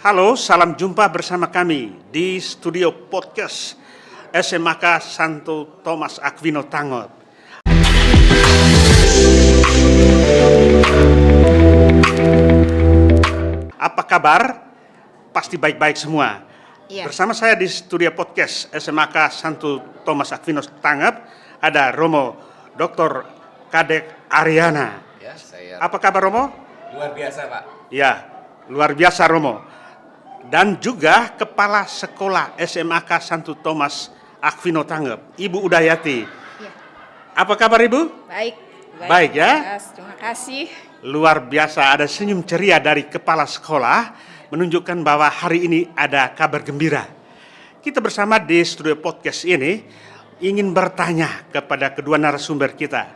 Halo, salam jumpa bersama kami di studio podcast SMAK Santo Thomas Aquino Tanggap. Apa kabar? Pasti baik-baik semua. Iya. Bersama saya di studio podcast SMAK Santo Thomas Aquino Tanggap ada Romo Dr. Kadek Ariana. Ya, saya Apa kabar Romo? luar biasa, Pak. Ya, luar biasa Romo. Dan juga Kepala Sekolah SMAK Santo Thomas Aquino Tanggap, Ibu Udayati. Iya. Apa kabar Ibu? Baik. Baik ya. Mas. Terima kasih. Luar biasa, ada senyum ceria dari Kepala Sekolah, menunjukkan bahwa hari ini ada kabar gembira. Kita bersama di studio podcast ini ingin bertanya kepada kedua narasumber kita.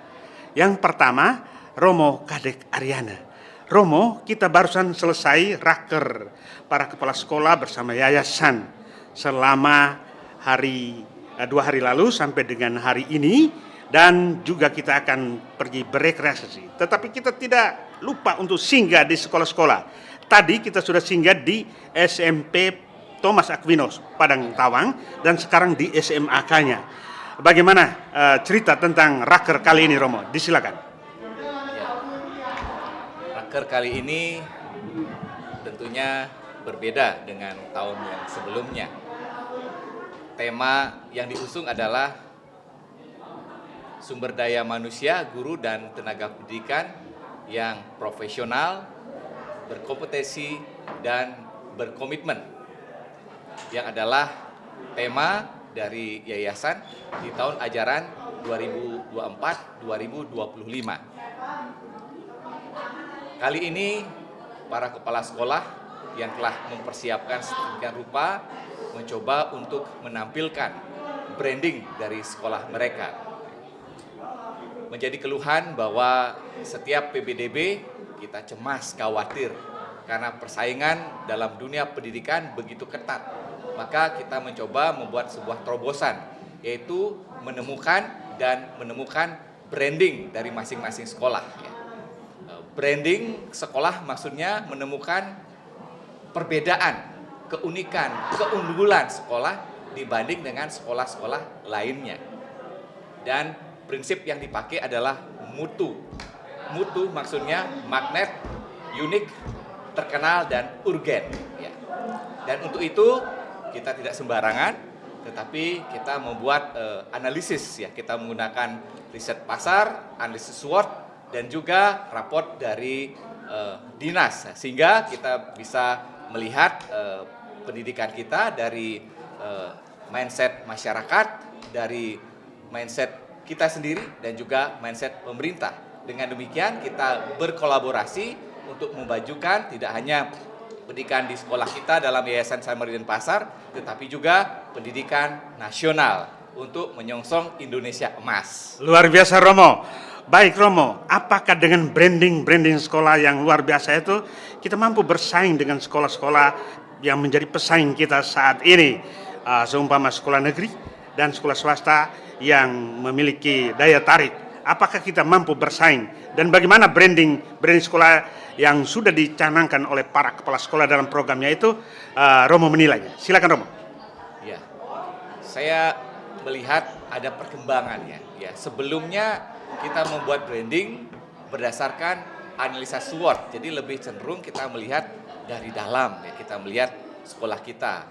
Yang pertama, Romo Kadek Ariana. Romo, kita barusan selesai raker para kepala sekolah bersama yayasan selama 2 hari lalu sampai dengan hari ini, dan juga kita akan pergi berekreasi. Tetapi kita tidak lupa untuk singgah di sekolah-sekolah. Tadi kita sudah singgah di SMP Thomas Aquinos Padang Tawang dan sekarang di SMAK-nya. Bagaimana cerita tentang raker kali ini Romo? Disilakan. Raker kali ini tentunya berbeda dengan tahun yang sebelumnya. Tema yang diusung adalah sumber daya manusia, guru dan tenaga pendidikan yang profesional, berkompetensi dan berkomitmen. Yang adalah tema dari yayasan di tahun ajaran 2024-2025. Kali ini para kepala sekolah yang telah mempersiapkan sedemikian rupa mencoba untuk menampilkan branding dari sekolah mereka. Menjadi keluhan bahwa setiap PBDB kita cemas, khawatir karena persaingan dalam dunia pendidikan begitu ketat. Maka kita mencoba membuat sebuah terobosan, yaitu menemukan branding dari masing-masing sekolah. Branding sekolah maksudnya menemukan perbedaan, keunikan, keunggulan sekolah dibanding dengan sekolah-sekolah lainnya. Dan prinsip yang dipakai adalah mutu. Mutu maksudnya magnet, unik, terkenal, dan urgen. Dan untuk itu kita tidak sembarangan, tetapi kita membuat analisis. Kita menggunakan riset pasar, analisis SWOT, dan juga raport dari dinas, sehingga kita bisa melihat pendidikan kita dari mindset masyarakat, dari mindset kita sendiri, dan juga mindset pemerintah. Dengan demikian kita berkolaborasi untuk memajukan tidak hanya pendidikan di sekolah kita dalam Yayasan Samaritan Pasar, tetapi juga pendidikan nasional untuk menyongsong Indonesia emas. Luar biasa Romo. Baik Romo, apakah dengan branding sekolah yang luar biasa itu kita mampu bersaing dengan sekolah-sekolah yang menjadi pesaing kita saat ini, seumpama sekolah negeri dan sekolah swasta yang memiliki daya tarik? Apakah kita mampu bersaing, dan bagaimana branding sekolah yang sudah dicanangkan oleh para kepala sekolah dalam programnya itu, Romo menilainya? Silakan Romo. Ya, saya melihat ada perkembangannya. Sebelumnya kita membuat branding berdasarkan analisa SWOT, jadi lebih cenderung kita melihat dari dalam. Kita melihat sekolah kita,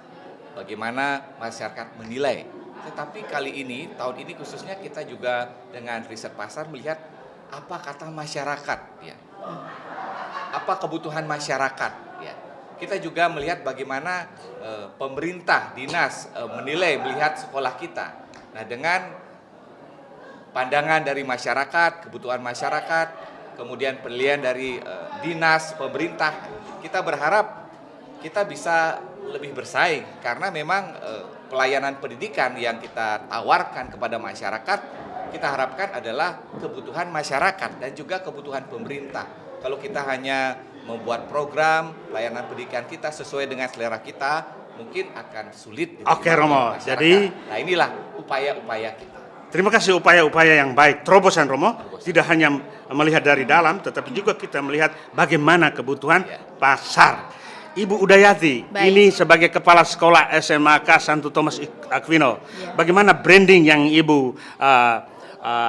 bagaimana masyarakat menilai. Tetapi kali ini, tahun ini khususnya, kita juga dengan riset pasar melihat apa kata masyarakat, apa kebutuhan masyarakat. Kita juga melihat bagaimana pemerintah, dinas melihat sekolah kita. Nah, dengan pandangan dari masyarakat, kebutuhan masyarakat, kemudian penilaian dari dinas, pemerintah, kita berharap kita bisa lebih bersaing, karena memang pelayanan pendidikan yang kita tawarkan kepada masyarakat, kita harapkan adalah kebutuhan masyarakat dan juga kebutuhan pemerintah. Kalau kita hanya membuat program pelayanan pendidikan kita sesuai dengan selera kita, mungkin akan sulit. Oke Romo, jadi nah inilah upaya-upaya kita. Terima kasih upaya-upaya yang baik. Terobosan Romo, tidak hanya melihat dari dalam, tetapi juga kita melihat bagaimana kebutuhan pasar. Ibu Udayati, Baik. ini sebagai Kepala Sekolah SMAK Santo Thomas Aquino, Ya. bagaimana branding yang Ibu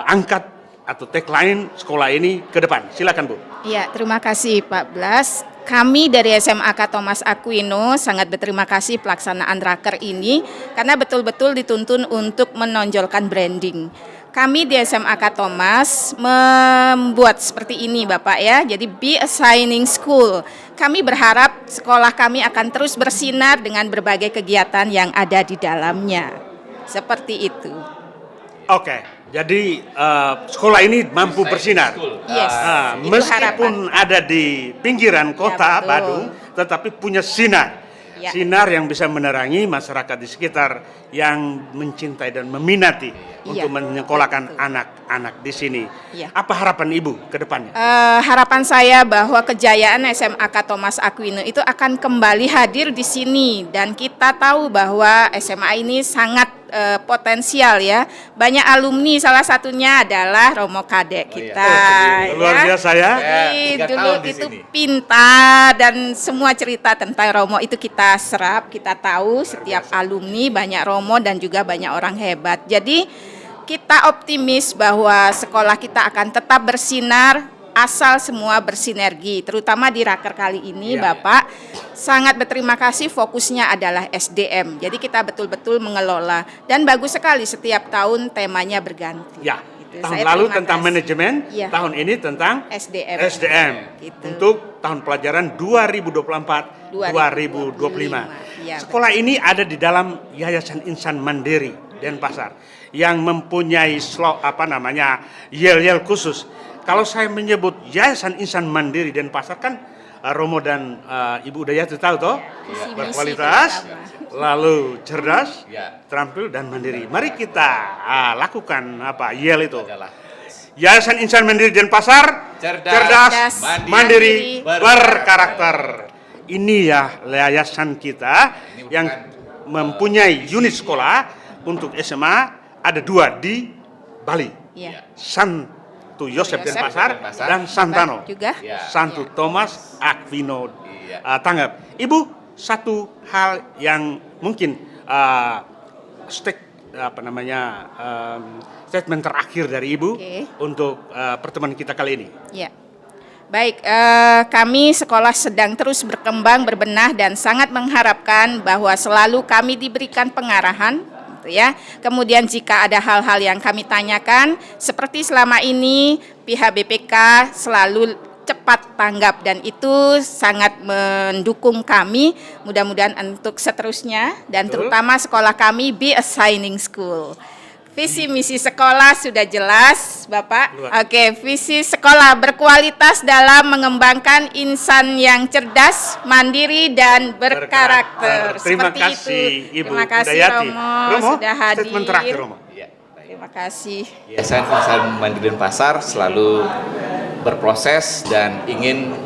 angkat atau tagline sekolah ini ke depan? Silakan Bu. Ya, terima kasih Pak Blas. Kami dari SMAK Thomas Aquino sangat berterima kasih pelaksanaan raker ini karena betul-betul dituntun untuk menonjolkan branding. Kami di SMAK Thomas membuat seperti ini Bapak ya, jadi Be a Shining School. Kami berharap sekolah kami akan terus bersinar dengan berbagai kegiatan yang ada di dalamnya. Seperti itu. Oke, jadi sekolah ini mampu bersinar. Yes, itu Meskipun ada di pinggiran kota betul. Badung, tetapi punya sinar. Ya. Sinar yang bisa menerangi masyarakat di sekitar yang mencintai dan meminati untuk menyekolahkan betul. anak-anak di sini. Iya. Apa harapan Ibu ke depannya? Harapan saya bahwa kejayaan SMAK Thomas Aquino itu akan kembali hadir di sini dan kita tahu bahwa SMA ini sangat potensial ya. Banyak alumni, salah satunya adalah Romo Kadek kita. Luar biasa ya. Jadi 3 dulu tahun di itu sini. pintar dan semua cerita tentang Romo itu kita serap, kita tahu setiap alumni banyak Romo dan juga banyak orang hebat. Jadi kita optimis bahwa sekolah kita akan tetap bersinar asal semua bersinergi, terutama di raker kali ini Iya. Bapak. Sangat berterima kasih, fokusnya adalah SDM. Jadi kita betul-betul mengelola dan bagus sekali setiap tahun temanya berganti. Ya. Gitu. Tahun Saya lalu terima tentang kasih. manajemen, Iya. tahun ini tentang SDM. Gitu. Gitu. Untuk tahun pelajaran 2024-2025. Ya, Sekolah ini ada di dalam Yayasan Insan Mandiri Denpasar yang mempunyai yel-yel khusus. Kalau saya menyebut Yayasan Insan Mandiri Denpasar kan Romo dan Ibu Udayati tahu toh, Visi misi berkualitas, terutama. lalu cerdas, Ya. terampil dan mandiri. Mari kita lakukan yel itu. Adalah Yayasan Insan Mandiri Denpasar, cerdas, mandiri, mandiri, berkarakter. Ini ya yayasan kita Ini yang bukan, mempunyai unit sekolah untuk SMA ada 2 di Bali, Iya. Santo Yosef Yosef Denpasar Denpasar. dan Santano. Juga. Ya. Santo Thomas Aquino Iya. Tanggap. Ibu, satu hal yang mungkin statement terakhir dari Ibu Oke. untuk pertemuan kita kali ini. Ya. Baik, kami sekolah sedang terus berkembang, berbenah dan sangat mengharapkan bahwa selalu kami diberikan pengarahan, gitu ya. Kemudian jika ada hal-hal yang kami tanyakan, seperti selama ini pihak BPK selalu cepat tanggap dan itu sangat mendukung kami. Mudah-mudahan untuk seterusnya dan Betul. terutama sekolah kami Be a Shining School. Visi misi sekolah sudah jelas, Bapak. Luar. Oke, visi sekolah berkualitas dalam mengembangkan insan yang cerdas, mandiri dan berkarakter. Terima Seperti kasih itu. Ibu Terima kasih Udayati. Romo, sudah hadir. Statement terakhir Romo. Ya, baik. Terima kasih. Yayasan Insan Mandiri Denpasar selalu berproses dan ingin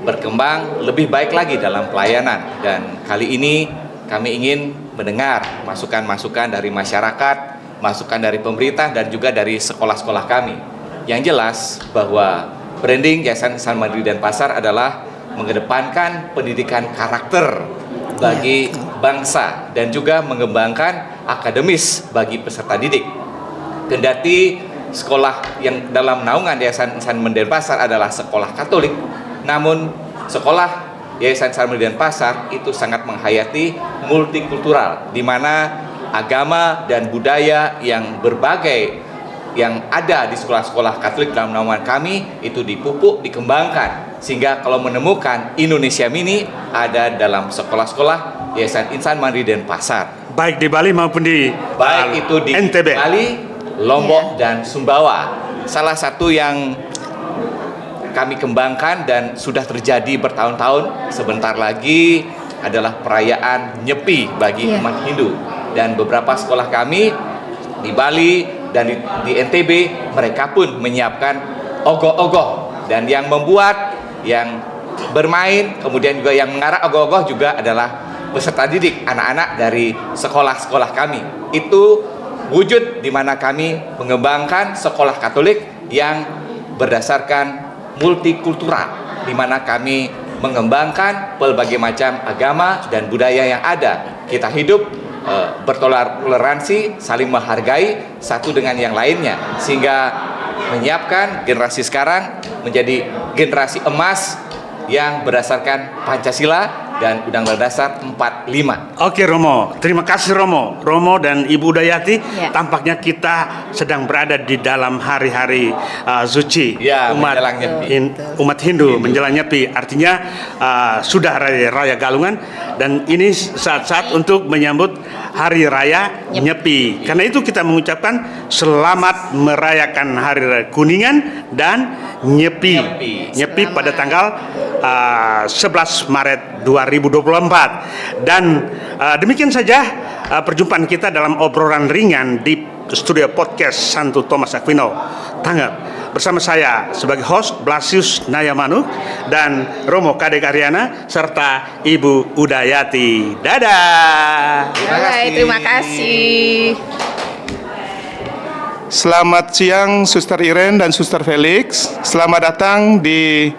berkembang lebih baik lagi dalam pelayanan, dan kali ini kami ingin mendengar masukan-masukan dari masyarakat, masukan dari pemerintah dan juga dari sekolah-sekolah kami. Yang jelas bahwa branding Yayasan Insan Mandiri Denpasar adalah mengedepankan pendidikan karakter bagi bangsa dan juga mengembangkan akademis bagi peserta didik. Kendati sekolah yang dalam naungan Yayasan Insan Mandiri Denpasar adalah sekolah Katolik, namun sekolah Yayasan Insan Mandiri Denpasar itu sangat menghayati multikultural, di mana agama dan budaya yang berbagai yang ada di sekolah-sekolah Katolik dalam naungan kami itu dipupuk, dikembangkan, sehingga kalau menemukan Indonesia Mini ada dalam sekolah-sekolah Yayasan Insan Mandiri Denpasar, Baik di Bali maupun di baik itu di NTB. Bali, Lombok, dan Sumbawa. Salah satu yang kami kembangkan dan sudah terjadi bertahun-tahun, sebentar lagi adalah perayaan Nyepi bagi umat Hindu. Dan beberapa sekolah kami di Bali dan di NTB, mereka pun menyiapkan ogoh-ogoh. Dan yang membuat, yang bermain, kemudian juga yang mengarah ogoh-ogoh juga adalah peserta didik, anak-anak dari sekolah-sekolah kami. Itu wujud di mana kami mengembangkan sekolah Katolik yang berdasarkan multikultural, di mana kami mengembangkan berbagai macam agama dan budaya yang ada. Kita hidup bertoleransi, saling menghargai satu dengan yang lainnya, sehingga menyiapkan generasi sekarang menjadi generasi emas yang berdasarkan Pancasila dan Undang-Undang Dasar 45. Oke Romo, terima kasih Romo. Romo dan Ibu Udayati, Ya. tampaknya kita sedang berada di dalam hari-hari suci Ya, umat menjelang Nyepi. umat Hindu menjelang Nyepi. Artinya sudah raya Galungan dan ini saat-saat untuk menyambut hari raya Nyepi. Karena itu kita mengucapkan selamat merayakan hari raya Kuningan dan Nyepi. Nyepi pada tanggal 11 Maret 2024. Dan demikian saja perjumpaan kita dalam obrolan ringan di studio podcast Santo Thomas Aquino Tanggap. Bersama saya sebagai host Blasius Nayamanu dan Romo Kadek Aryana serta Ibu Udayati. Dadah. Terima kasih. Selamat siang Suster Iren dan Suster Felix. Selamat datang di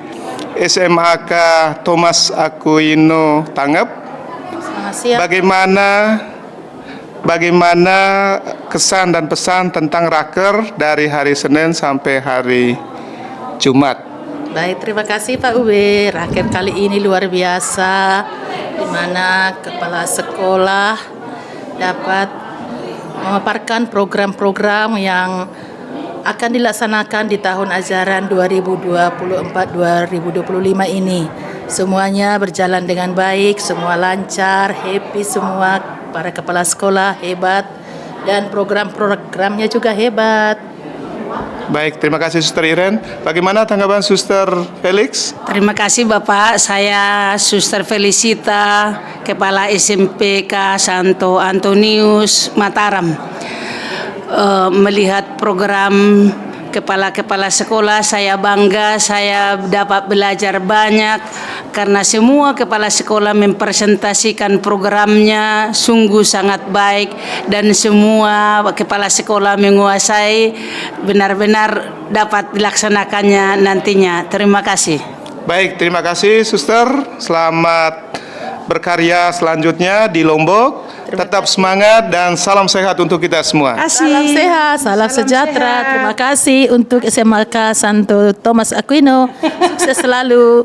SMAK Thomas Aquino Tanggap. Selamat siang. Bagaimana kesan dan pesan tentang raker dari hari Senin sampai hari Jumat? Baik, terima kasih Pak Ube. Raker kali ini luar biasa, di mana kepala sekolah dapat memaparkan program-program yang akan dilaksanakan di tahun ajaran 2024-2025 ini. Semuanya berjalan dengan baik, semua lancar, happy semua, para kepala sekolah hebat, dan program-programnya juga hebat. Baik, terima kasih Suster Iren. Bagaimana tanggapan Suster Felix? Terima kasih Bapak, saya Suster Felicita, Kepala SMPK Santo Antonius Mataram. Melihat program kepala-kepala sekolah, saya bangga, saya dapat belajar banyak karena semua kepala sekolah mempresentasikan programnya sungguh sangat baik dan semua kepala sekolah menguasai, benar-benar dapat dilaksanakannya nantinya. Terima kasih. Baik, terima kasih Suster. Selamat berkarya selanjutnya di Lombok. Tetap semangat dan salam sehat untuk kita semua. Salam sehat, salam sejahtera. Terima kasih untuk SMAK Santo Thomas Aquino. Sukses selalu.